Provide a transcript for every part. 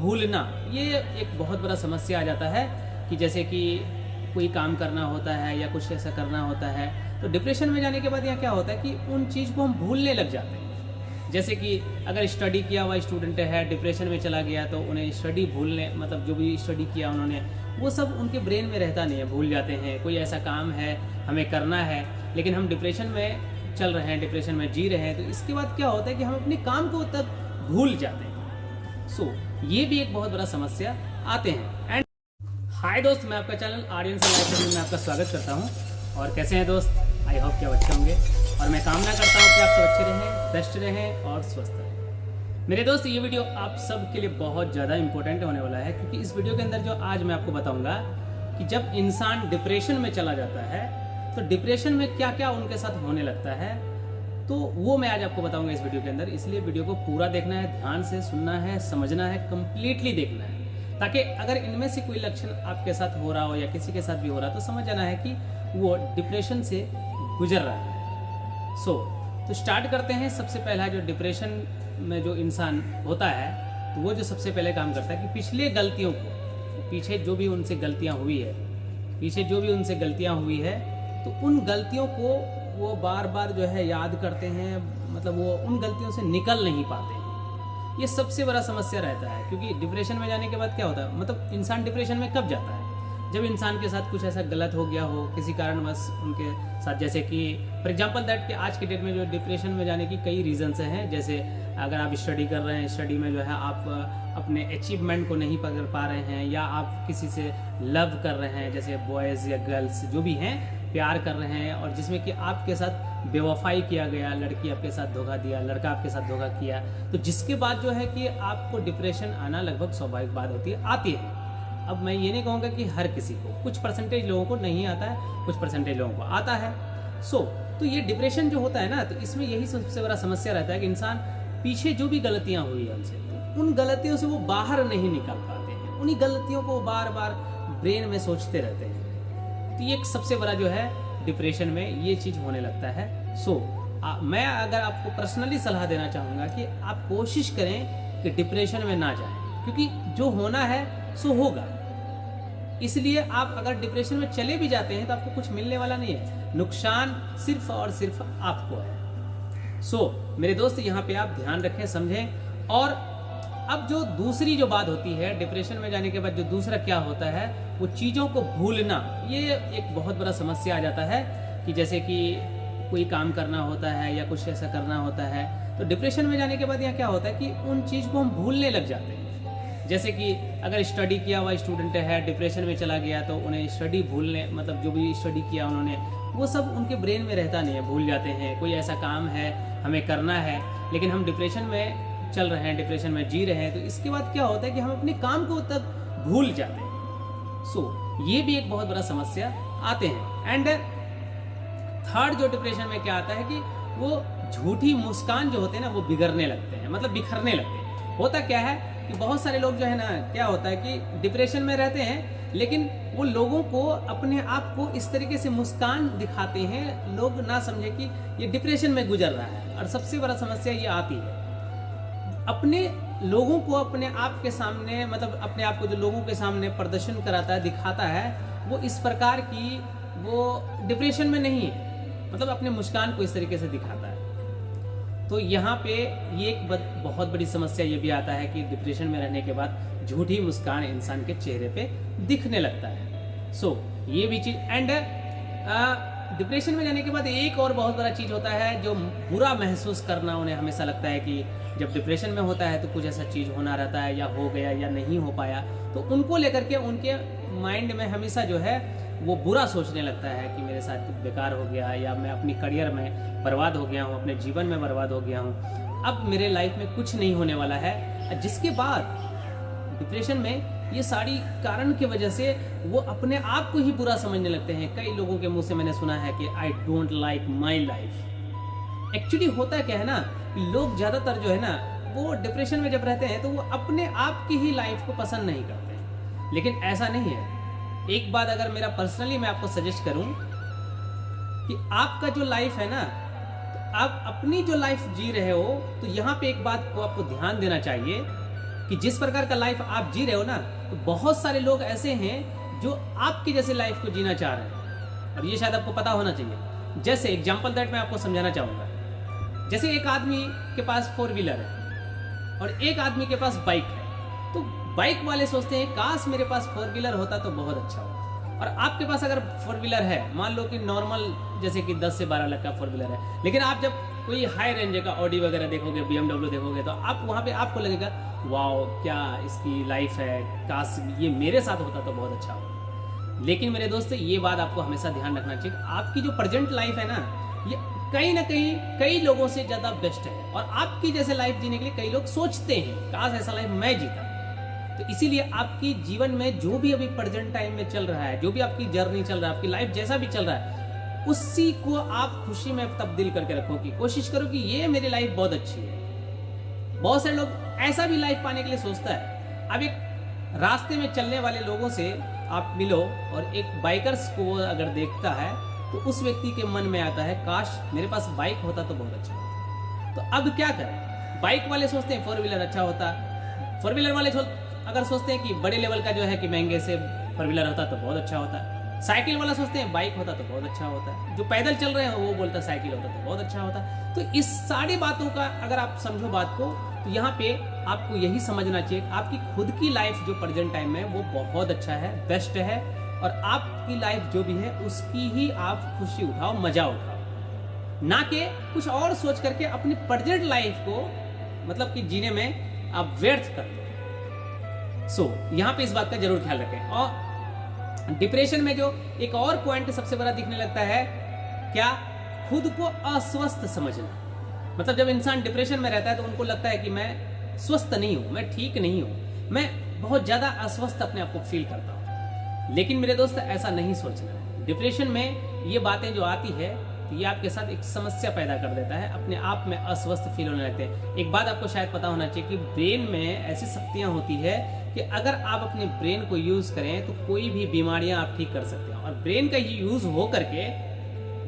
भूलना ये एक बहुत बड़ा समस्या आ जाता है कि जैसे कि कोई काम करना होता है या कुछ ऐसा करना होता है तो डिप्रेशन में जाने के बाद यहाँ क्या होता है कि उन चीज़ को हम भूलने लग जाते हैं। जैसे कि अगर स्टडी किया हुआ स्टूडेंट है डिप्रेशन में चला गया तो उन्हें स्टडी भूलने मतलब जो भी स्टडी किया उन्होंने वो सब उनके ब्रेन में रहता नहीं है, भूल जाते हैं। कोई ऐसा काम है हमें करना है लेकिन हम डिप्रेशन में चल रहे हैं, डिप्रेशन में जी रहे हैं, तो इसके बाद क्या होता है कि हम अपने काम को तक भूल जाते हैं। ये भी एक बहुत बड़ा समस्या आते हैं। एंड हाय दोस्त, मैं आपका चैनल आर्यन से लाइफ में आपका स्वागत करता हूँ। और कैसे हैं दोस्त? आई होप कि आप अच्छे होंगे और मैं कामना करता हूँ कि आप सब अच्छे रहें, बेस्ट रहें और स्वस्थ रहें। मेरे दोस्त, ये वीडियो आप सब के लिए बहुत ज़्यादा इंपॉर्टेंट होने वाला है क्योंकि इस वीडियो के अंदर जो आज मैं आपको बताऊंगा कि जब इंसान डिप्रेशन में चला जाता है तो डिप्रेशन में क्या क्या उनके साथ होने लगता है, तो वो मैं आज आपको बताऊंगा इस वीडियो के अंदर। इसलिए वीडियो को पूरा देखना है, ध्यान से सुनना है, समझना है, कंप्लीटली देखना है, ताकि अगर इनमें से कोई लक्षण आपके साथ हो रहा हो या किसी के साथ भी हो रहा तो समझ जाना है कि वो डिप्रेशन से गुजर रहा है। तो स्टार्ट करते हैं। सबसे पहला जो डिप्रेशन में जो इंसान होता है तो वो जो सबसे पहले काम करता है कि पिछले गलतियों को, पीछे जो भी उनसे गलतियां हुई है तो उन गलतियों को वो बार बार जो है याद करते हैं, मतलब वो उन गलतियों से निकल नहीं पाते हैं। ये सबसे बड़ा समस्या रहता है क्योंकि डिप्रेशन में जाने के बाद क्या होता है, मतलब इंसान डिप्रेशन में कब जाता है? जब इंसान के साथ कुछ ऐसा गलत हो गया हो किसी कारणवश उनके साथ, जैसे कि फॉर एग्जांपल दैट कि आज के डेट में जो डिप्रेशन में जाने की कई रीजंस हैं। जैसे अगर आप स्टडी कर रहे हैं, स्टडी में जो है आप अपने अचीवमेंट को नहीं पकड़ पा रहे हैं, या आप किसी से लव कर रहे हैं, जैसे बॉयज़ या गर्ल्स जो भी हैं प्यार कर रहे हैं और जिसमें कि आपके साथ बेवफाई किया गया, लड़की आपके साथ धोखा दिया, लड़का आपके साथ धोखा किया, तो जिसके बाद जो है कि आपको डिप्रेशन आना लगभग स्वाभाविक बात होती है, आती है। अब मैं ये नहीं कहूँगा कि हर किसी को, कुछ परसेंटेज लोगों को नहीं आता है, कुछ परसेंटेज लोगों को आता है। तो ये डिप्रेशन जो होता है ना, तो इसमें यही सबसे बड़ा समस्या रहता है कि इंसान पीछे जो भी गलतियाँ हुई है हमसे, तो उन गलतियों से वो बाहर नहीं निकल पाते हैं, उन्हीं गलतियों को बार बार ब्रेन में सोचते रहते हैं। तो ये एक सबसे बड़ा जो है डिप्रेशन में ये चीज़ होने लगता है। मैं अगर आपको पर्सनली सलाह देना चाहूँगा कि आप कोशिश करें कि डिप्रेशन में ना जाएं, क्योंकि जो होना है सो होगा। इसलिए आप अगर डिप्रेशन में चले भी जाते हैं तो आपको कुछ मिलने वाला नहीं है, नुकसान सिर्फ और सिर्फ आपको है। मेरे दोस्त, यहाँ पे आप ध्यान रखें, समझें। और अब जो दूसरी जो बात होती है डिप्रेशन में जाने के बाद, जो दूसरा क्या होता है, वो चीज़ों को भूलना। ये एक बहुत बड़ा समस्या आ जाता है कि जैसे कि कोई काम करना होता है या कुछ ऐसा करना होता है तो डिप्रेशन में जाने के बाद यहाँ क्या होता है कि उन चीज़ को हम भूलने लग जाते हैं। जैसे कि अगर स्टडी किया हुआ स्टूडेंट है डिप्रेशन में चला गया तो उन्हें स्टडी भूलने, मतलब जो भी स्टडी किया उन्होंने वो सब उनके ब्रेन में रहता नहीं है, भूल जाते हैं। कोई ऐसा काम है हमें करना है लेकिन हम डिप्रेशन में चल रहे हैं, डिप्रेशन में जी रहे हैं, तो इसके बाद क्या होता है कि हम अपने काम को तक भूल जाते हैं। ये भी एक बहुत बड़ा समस्या आते हैं। एंड थर्ड जो डिप्रेशन में क्या आता है कि वो झूठी मुस्कान जो होते हैं ना वो बिगड़ने लगते हैं, मतलब बिखरने लगते हैं। होता क्या है कि बहुत सारे लोग जो है ना, क्या होता है कि डिप्रेशन में रहते हैं लेकिन वो लोगों को, अपने आप को इस तरीके से मुस्कान दिखाते हैं, लोग ना समझे कि ये डिप्रेशन में गुजर रहा है। और सबसे बड़ा समस्या ये आती है, अपने लोगों को अपने आप के सामने, मतलब अपने आप को जो लोगों के सामने प्रदर्शन कराता है, दिखाता है, वो इस प्रकार की वो डिप्रेशन में नहीं है, मतलब अपने मुस्कान को इस तरीके से दिखाता है। तो यहाँ पे ये एक बहुत बड़ी समस्या ये भी आता है कि डिप्रेशन में रहने के बाद झूठी मुस्कान इंसान के चेहरे पे दिखने लगता है। ये भी चीज़। एंड डिप्रेशन में जाने के बाद एक और बहुत बड़ा चीज़ होता है, जो बुरा महसूस करना। उन्हें हमेशा लगता है कि जब डिप्रेशन में होता है तो कुछ ऐसा चीज़ होना रहता है, या हो गया या नहीं हो पाया, तो उनको लेकर के उनके माइंड में हमेशा जो है वो बुरा सोचने लगता है कि मेरे साथ कुछ बेकार हो गया, या मैं अपनी करियर में बर्बाद हो गया हूँ, अपने जीवन में बर्बाद हो गया हूँ, अब मेरे लाइफ में कुछ नहीं होने वाला है। जिसके बाद डिप्रेशन में ये सारी कारण की वजह से वो अपने आप को ही बुरा समझने लगते हैं। कई लोगों के मुंह से मैंने सुना है कि I don't like my life. Actually होता क्या है ना, लोग ज़्यादातर जो है ना वो डिप्रेशन में जब रहते हैं तो वो अपने आप की ही लाइफ को पसंद नहीं करते हैं, लेकिन ऐसा नहीं है। एक बात अगर मेरा पर्सनली मैं आपको सजेस्ट करूं कि आपका जो लाइफ है ना, तो आप अपनी जो लाइफ जी रहे हो, तो यहाँ पे एक बात को आपको ध्यान देना चाहिए कि जिस प्रकार का लाइफ आप जी रहे हो ना, तो बहुत सारे लोग ऐसे हैं जो आपकी जैसे लाइफ को जीना चाह रहे हैं। और ये शायद आपको पता होना चाहिए। जैसे एग्जाम्पल दैट मैं आपको समझाना चाहूँगा। जैसे एक आदमी के पास 4 व्हीलर है और एक आदमी के पास बाइक है, तो बाइक वाले सोचते हैं काश मेरे पास 4 व्हीलर होता तो बहुत अच्छा होता। और आपके पास अगर 4 व्हीलर है, मान लो कि नॉर्मल जैसे कि 10 से 12 लाख का 4 व्हीलर है, लेकिन आप जब कोई हाई रेंज का ऑडी वगैरह देखोगे, BMW देखोगे, तो आप वहाँ पे आपको लगेगा वाओ क्या इसकी लाइफ है, काश ये मेरे साथ होता तो बहुत अच्छा होता। लेकिन मेरे दोस्त, ये बात आपको हमेशा ध्यान रखना चाहिए, आपकी जो प्रेजेंट लाइफ है ना, ये कहीं ना कहीं कई लोगों से ज़्यादा बेस्ट है। और आपकी जैसे लाइफ जीने के लिए कई लोग सोचते हैं काश ऐसा लाइफ मैं जीता। तो इसीलिए आपकी जीवन में जो भी अभी प्रेजेंट टाइम में चल रहा है, जो भी आपकी जर्नी चल रहा है, आपकी लाइफ जैसा भी चल रहा है, उसी को आप खुशी में तब्दील करके रखो कि कोशिश करो कि ये मेरी लाइफ बहुत अच्छी है। बहुत से लोग ऐसा भी लाइफ पाने के लिए सोचता है। अब एक रास्ते में चलने वाले लोगों से आप मिलो और एक बाइकर्स को अगर देखता है तो उस व्यक्ति के मन में आता है काश मेरे पास बाइक होता तो बहुत अच्छा होता। तो अब क्या करें? बाइक वाले सोचते हैं 4 व्हीलर अच्छा होता, 4 व्हीलर वाले अगर सोचते हैं कि बड़े लेवल का जो है कि महंगे से 4 व्हीलर होता तो बहुत अच्छा होता, साइकिल वाला सोचते हैं बाइक होता तो बहुत अच्छा होता है, जो पैदल चल रहे हैं वो बोलता साइकिल होता तो बहुत अच्छा होता। तो इस सारी बातों का अगर आप समझो बात को, तो यहाँ पे आपको यही समझना चाहिए आपकी खुद की लाइफ जो प्रेजेंट टाइम में वो बहुत अच्छा है, बेस्ट है, और आपकी लाइफ जो भी है उसकी ही आप खुशी उठाओ, मजा उठाओ, ना कि कुछ और सोच करके अपनी प्रेजेंट लाइफ को मतलब कि जीने में आप व्यर्थ कर दो। यहाँ पे इस बात का जरूर ख्याल रखें। और डिप्रेशन में जो एक और पॉइंट सबसे बड़ा दिखने लगता है, क्या? खुद को अस्वस्थ समझना। मतलब जब इंसान डिप्रेशन में रहता है तो उनको लगता है कि मैं स्वस्थ नहीं हूं, मैं ठीक नहीं हूं, मैं बहुत ज्यादा अस्वस्थ अपने आप को फील करता हूं। लेकिन मेरे दोस्त ऐसा नहीं सोचना है। डिप्रेशन में ये बातें जो आती है तो ये आपके साथ एक समस्या पैदा कर देता है, अपने आप में अस्वस्थ फील होने लगते हैं। एक बात आपको शायद पता होना चाहिए कि ब्रेन में ऐसी शक्तियां होती है कि अगर आप अपने ब्रेन को यूज करें तो कोई भी बीमारियां आप ठीक कर सकते हैं। और ब्रेन का यूज हो करके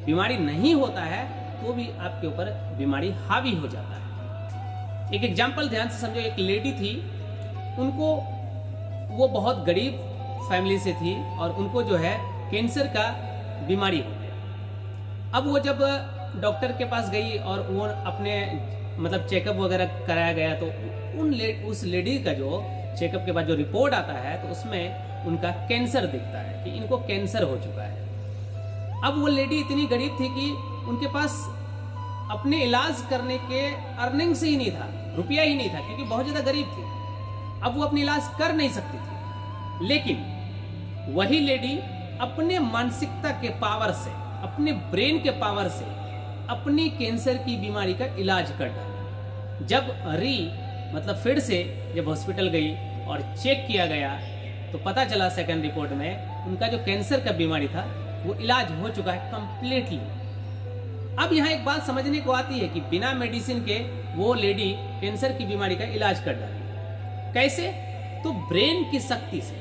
बीमारी नहीं होता है तो भी आपके ऊपर बीमारी हावी हो जाता है। एक एग्जाम्पल ध्यान से समझो। एक लेडी थी, उनको वो बहुत गरीब फैमिली से थी और उनको जो है कैंसर का बीमारी हो गया। अब वो जब डॉक्टर के पास गई और वो अपने मतलब चेकअप वगैरह कराया गया तो उस लेडी का जो चेकअप के बाद जो रिपोर्ट आता है तो उसमें उनका कैंसर दिखता है कि इनको कैंसर हो चुका है। अब वो लेडी इतनी गरीब थी कि उनके पास अपने इलाज करने के अर्निंग्स ही नहीं था, रुपया ही नहीं था, क्योंकि बहुत ज्यादा गरीब थी। अब वो अपनी इलाज कर नहीं सकती थी। लेकिन वही लेडी अपने मानसिकता के पावर से, अपने ब्रेन के पावर से अपनी कैंसर की बीमारी का इलाज कर डाला। जब मतलब फिर से जब हॉस्पिटल गई और चेक किया गया तो पता चला सेकंड रिपोर्ट में उनका जो कैंसर का बीमारी था वो इलाज हो चुका है कंप्लीटली। अब यहाँ एक बात समझने को आती है कि बिना मेडिसिन के वो लेडी कैंसर की बीमारी का इलाज कर डाली। कैसे? तो ब्रेन की शक्ति से।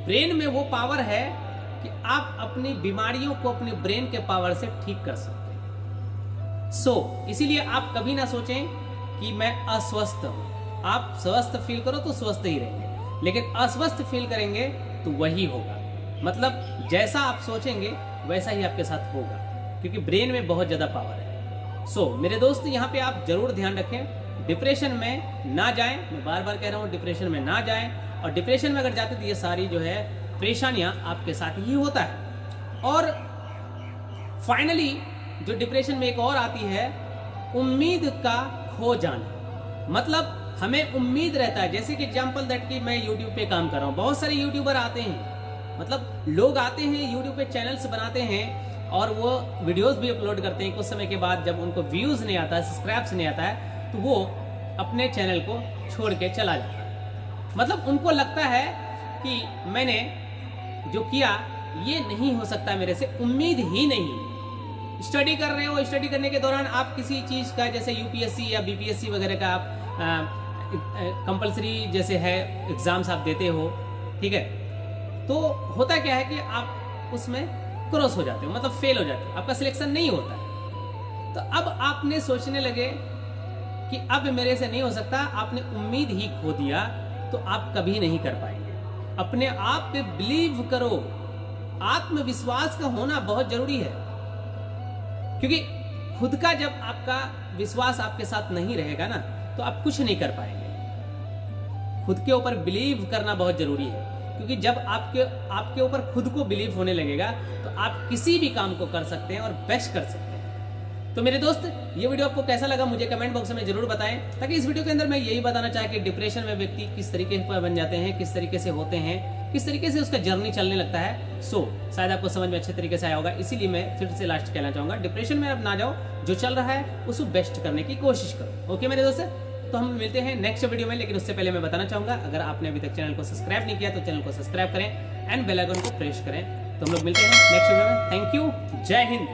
ब्रेन में वो पावर है कि आप अपनी बीमारियों को अपने ब्रेन के पावर से ठीक कर सकते हैं। इसीलिए आप कभी ना सोचें कि मैं अस्वस्थ हूं। आप स्वस्थ फील करो तो स्वस्थ ही रहेंगे, लेकिन अस्वस्थ फील करेंगे तो वही होगा। मतलब जैसा आप सोचेंगे वैसा ही आपके साथ होगा, क्योंकि ब्रेन में बहुत ज्यादा पावर है। मेरे दोस्त, यहाँ पे आप जरूर ध्यान रखें, डिप्रेशन में ना जाएं। मैं बार बार कह रहा हूँ डिप्रेशन में ना जाएं। और डिप्रेशन में अगर जाते तो ये सारी जो है परेशानियां आपके साथ ही होता है। और फाइनली जो डिप्रेशन में एक और आती है, उम्मीद का खो जाना। मतलब हमें उम्मीद रहता है, जैसे कि एग्जांपल दैट कि मैं यूट्यूब पे काम कर रहा हूँ, बहुत सारे यूट्यूबर आते हैं, मतलब लोग आते हैं यूट्यूब पे चैनल्स बनाते हैं और वो वीडियोस भी अपलोड करते हैं। कुछ समय के बाद जब उनको व्यूज नहीं आता है, सब्सक्राइब्स नहीं आता है, तो वो अपने चैनल को छोड़ के चला जाता है। मतलब उनको लगता है कि मैंने जो किया ये नहीं हो सकता मेरे से, उम्मीद ही नहीं। स्टडी कर रहे हो, स्टडी करने के दौरान आप किसी चीज का जैसे यूपीएससी या बीपीएससी वगैरह का आप कंपलसरी जैसे है एग्जाम्स आप देते हो, ठीक है, तो होता क्या है कि आप उसमें क्रॉस हो जाते हो, मतलब फेल हो जाते हो, आपका सिलेक्शन नहीं होता है। तो अब आपने सोचने लगे कि अब मेरे से नहीं हो सकता, आपने उम्मीद ही खो दिया तो आप कभी नहीं कर पाएंगे। अपने आप पे बिलीव करो, आत्मविश्वास का होना बहुत जरूरी है, क्योंकि खुद का जब आपका विश्वास आपके साथ नहीं रहेगा ना तो आप कुछ नहीं कर पाएंगे। खुद के ऊपर बिलीव करना बहुत जरूरी है, क्योंकि जब आपके ऊपर खुद को बिलीव होने लगेगा तो आप किसी भी काम को कर सकते हैं और बेस्ट कर सकते हैं। तो मेरे दोस्त, ये वीडियो आपको कैसा लगा मुझे कमेंट बॉक्स में जरूर बताएं, ताकि इस वीडियो के अंदर मैं यही बताना चाहा कि डिप्रेशन में व्यक्ति किस तरीके पर बन जाते हैं, किस तरीके से होते हैं, किस तरीके से उसका जर्नी चलने लगता है। शायद आपको समझ में अच्छे तरीके से आया होगा। इसीलिए मैं फिर से लास्ट कहना चाहूंगा, डिप्रेशन में अब ना जाओ, जो चल रहा है उसको बेस्ट करने की कोशिश करो। ओके मेरे दोस्त, तो हम मिलते हैं नेक्स्ट वीडियो में। लेकिन उससे पहले मैं बताना चाहूंगा, अगर आपने अभी तक चैनल को सब्सक्राइब नहीं किया तो चैनल को सब्सक्राइब करें एंड बेल आइकन को प्रेस करें। तो हम लोग मिलते हैं नेक्स्ट वीडियो में। थैंक यू, जय हिंद।